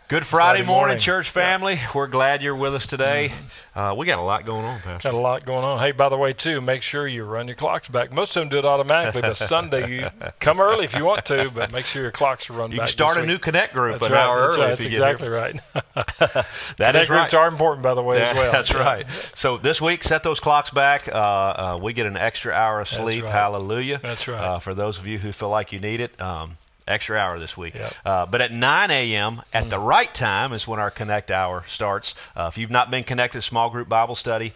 Good Friday morning, church family. Yeah. We're glad you're with us today. We got a lot going on, Pastor. Got a lot going on. Hey, by the way, too, make sure you run your clocks back. Most of them do it automatically, but Sunday you come early if you want to, but make sure your clocks are run back. You can start a new Connect group an hour early. That's exactly right. Connect groups are important, by the way, as well. That's right. So this week, set those clocks back. We get an extra hour of sleep. Right. Hallelujah. That's right. For those of you who feel like you need it. Extra hour this week. Yep. But at 9 a.m. at the right time is when our Connect Hour starts. If you've not been connected to small group Bible study,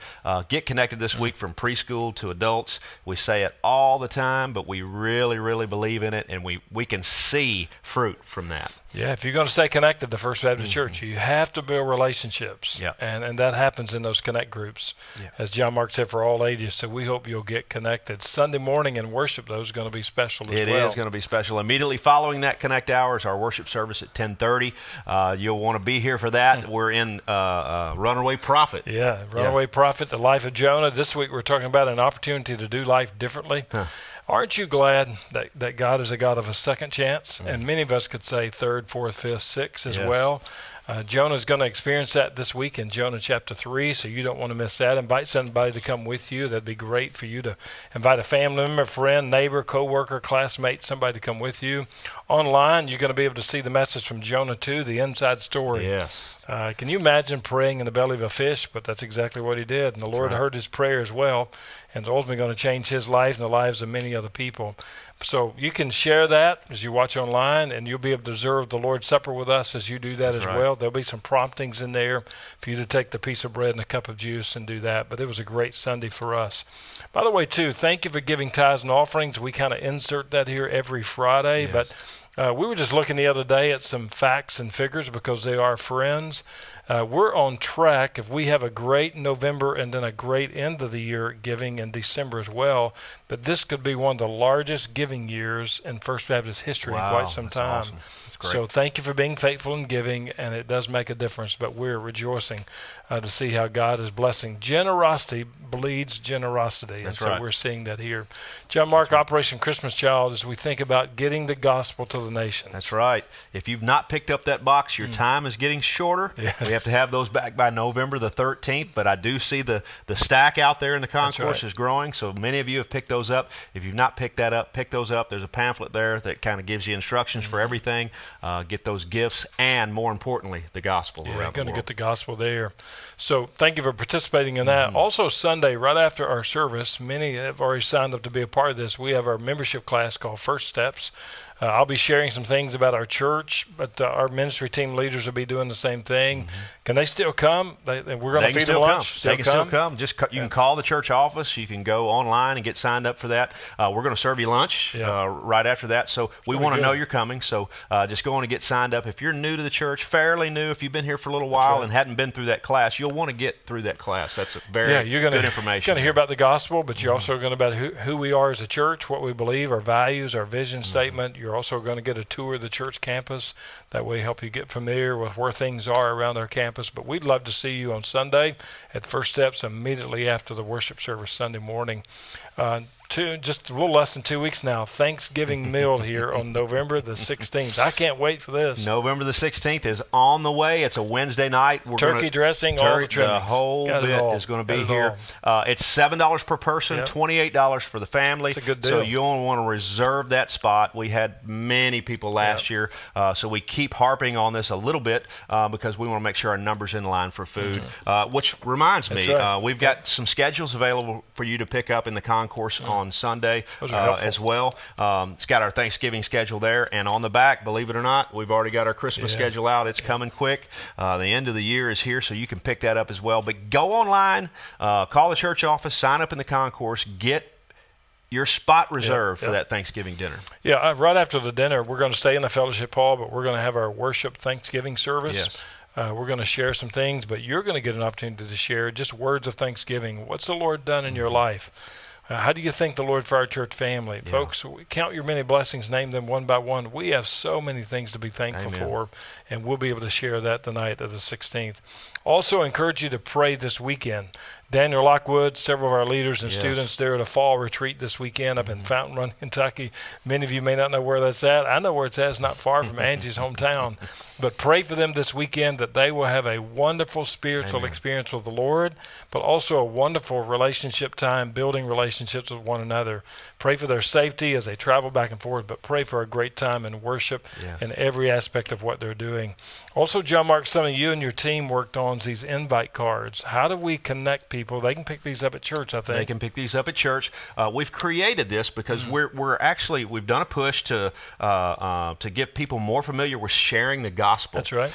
get connected this week from preschool to adults. We say it all the time, but we really, really believe in it, and we can see fruit from that. Yeah, if you're going to stay connected to First Baptist Church, you have to build relationships. Yep. And that happens in those Connect groups, as John Mark said, for all ages. So we hope you'll get connected. Sunday morning in worship, those are going to be special as well. It is going to be special. Immediately following that Connect Hour is our worship service at 10:30. You'll want to be here for that. We're in Runaway Prophet. Yeah, Runaway Prophet, the life of Jonah. This week we're talking about an opportunity to do life differently. Aren't you glad that God is a God of a second chance? And many of us could say third, fourth, fifth, sixth as well. Jonah's going to experience that this week in Jonah chapter 3, so you don't want to miss that. Invite somebody to come with you. That'd be great for you to invite a family member, friend, neighbor, co-worker, classmate, somebody to come with you. Online, you're going to be able to see the message from Jonah 2, the inside story. Yes. Can you imagine praying in the belly of a fish? But that's exactly what he did. And the Lord heard his prayer as well, and is ultimately going to change his life and the lives of many other people. So you can share that as you watch online, and you'll be able to observe the Lord's Supper with us as you do that as well. There'll be some promptings in there for you to take the piece of bread and a cup of juice and do that. But it was a great Sunday for us. By the way, too, thank you for giving tithes and offerings. We kind of insert that here every Friday, but we were just looking the other day at some facts and figures because they are friends. We're on track. If we have a great November and then a great end of the year giving in December as well, that this could be one of the largest giving years in First Baptist history in quite some time. Awesome. So thank you for being faithful in giving, and it does make a difference, but we're rejoicing to see how God is blessing. Generosity bleeds generosity, and so we're seeing that here. John Mark, Operation Christmas Child, as we think about getting the gospel to the nations. That's right. If you've not picked up that box, your time is getting shorter. Yes. We have to have those back by November the 13th, but I do see the stack out there in the concourse is growing, so many of you have picked those up. If you've not picked that up, pick those up. There's a pamphlet there that kind of gives you instructions for everything. Get those gifts and, more importantly, the gospel around the world. You're going to get the gospel there. So thank you for participating in that. Also Sunday, right after our service, many have already signed up to be a part of this. We have our membership class called First Steps. I'll be sharing some things about our church, but our ministry team leaders will be doing the same thing. Can they still come? We're going to feed them lunch. They can still come. You can call the church office. You can go online and get signed up for that. We're going to serve you lunch right after that. So we want to know you're coming. So just go on and get signed up. If you're new to the church, fairly new, if you've been here for a little while and hadn't been through that class, you'll want to get through that class. That's a very good information. You're going to hear about the gospel, but you're also going to about who we are as a church, what we believe, our values, our vision statement. You're also going to get a tour of the church campus. That way help you get familiar with where things are around our campus. But we'd love to see you on Sunday at First Steps immediately after the worship service Sunday morning. Just a little less than 2 weeks now, Thanksgiving meal here on November the 16th. I can't wait for this. November the 16th is on the way. It's a Wednesday night. Turkey dressing, all the trimmings. The whole bit is going to be here. It's $7 per person, $28 for the family. It's a good deal. So you'll want to reserve that spot. We had many people last year, so we keep harping on this a little bit because we want to make sure our numbers in line for food. Which reminds me, we've got some schedules available for you to pick up in the concourse on Sunday as well. It's got our Thanksgiving schedule there, and on the back, believe it or not, we've already got our Christmas schedule out. It's coming quick. The end of the year is here, so you can pick that up as well. But go online, call the church office, sign up in the concourse, get your spot reserved for that Thanksgiving dinner. Yeah, right after the dinner, we're going to stay in the fellowship hall, but we're going to have our worship Thanksgiving service. Yes. We're going to share some things, but you're going to get an opportunity to share just words of thanksgiving. What's the Lord done in your life? How do you thank the Lord for our church family? Yeah. Folks, count your many blessings, name them one by one. We have so many things to be thankful for, and we'll be able to share that tonight of the 16th. Also encourage you to pray this weekend. Daniel Lockwood, several of our leaders and students, they're at a fall retreat this weekend up in Fountain Run, Kentucky. Many of you may not know where that's at. I know where it's at. It's not far from Angie's hometown. But pray for them this weekend that they will have a wonderful spiritual experience with the Lord, but also a wonderful relationship time, building relationships with one another. Pray for their safety as they travel back and forth, but pray for a great time in worship in every aspect of what they're doing. Also, John Mark, some of you and your team worked on these invite cards. How do we connect people? They can pick these up at church, I think. They can pick these up at church. We've created this because we've done a push to get people more familiar with sharing the gospel. That's right.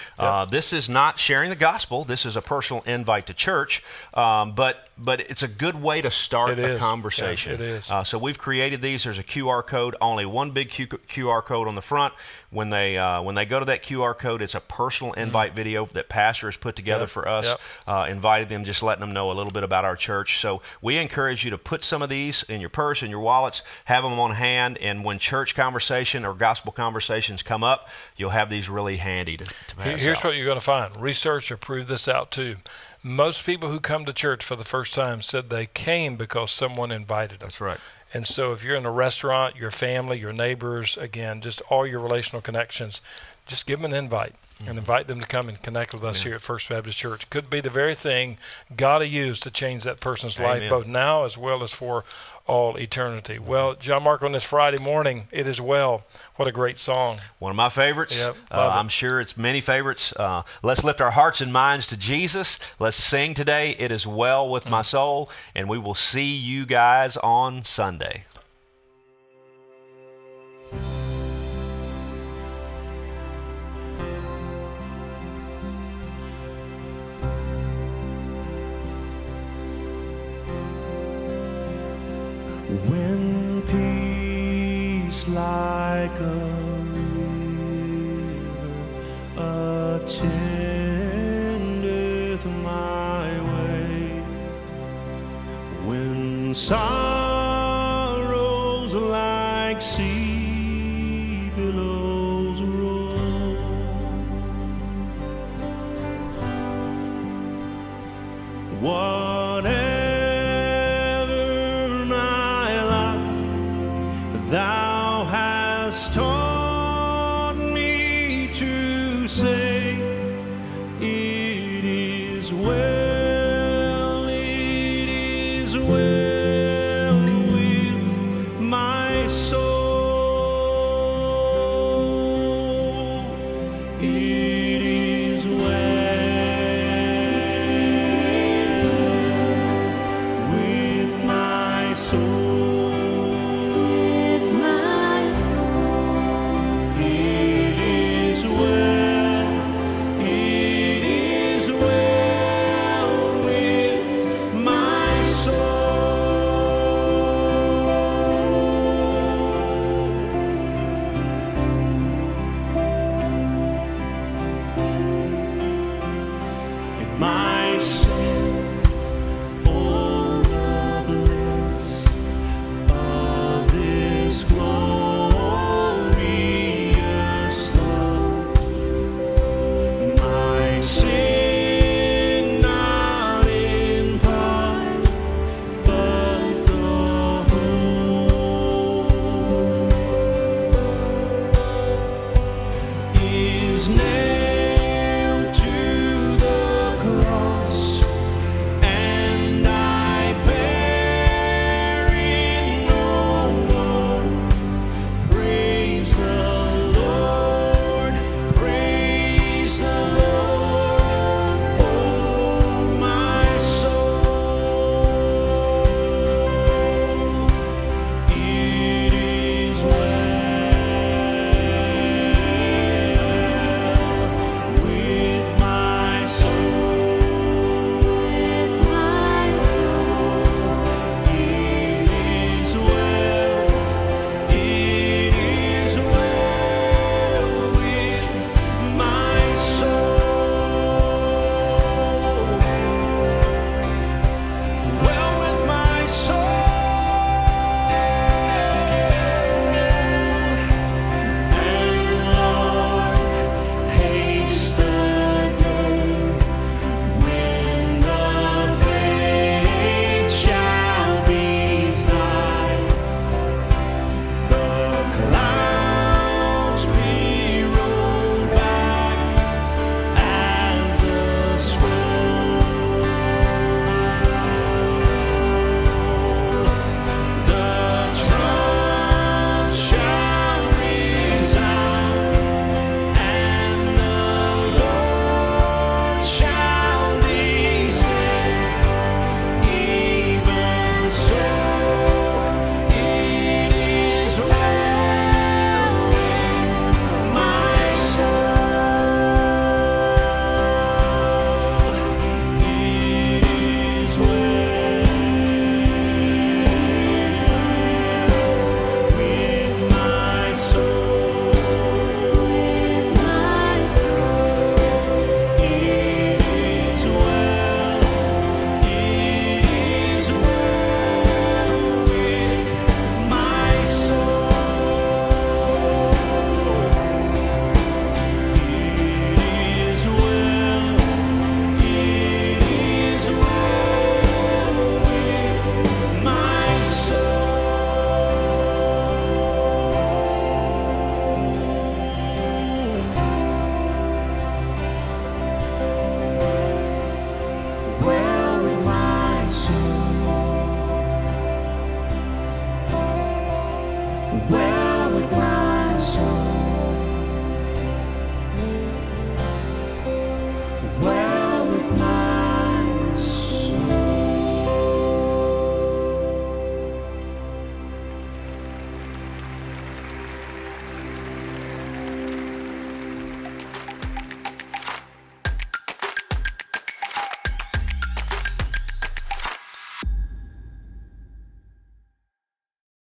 This is not sharing the gospel. This is a personal invite to church, but it's a good way to start a conversation. Yeah, it is. So we've created these. There's a QR code, only one big QR code on the front. When they go to that QR code, it's a personal invite video that pastor has put together for us, invited them, just letting them know a little bit about our church. So we encourage you to put some of these in your purse, in your wallets, have them on hand, and when church conversation or gospel conversations come up, you'll have these really handy to pass Here's out. what you're going to find. Research will prove this out too. Most people who come to church for the first time said they came because someone invited them. That's right. And so if you're in a restaurant, your family, your neighbors, again, just all your relational connections, just give them an invite and invite them to come and connect with us here at First Baptist Church. Could be the very thing God will use to change that person's life, both now as well as for all eternity. Well, John Mark, on this Friday morning, It Is Well. What a great song. One of my favorites. Yep, I'm sure it's many favorites. Let's lift our hearts and minds to Jesus. Let's sing today, It Is Well With My Soul, and we will see you guys on Sunday. When peace like a river attendeth my way, when sorrows like sea billows roll, what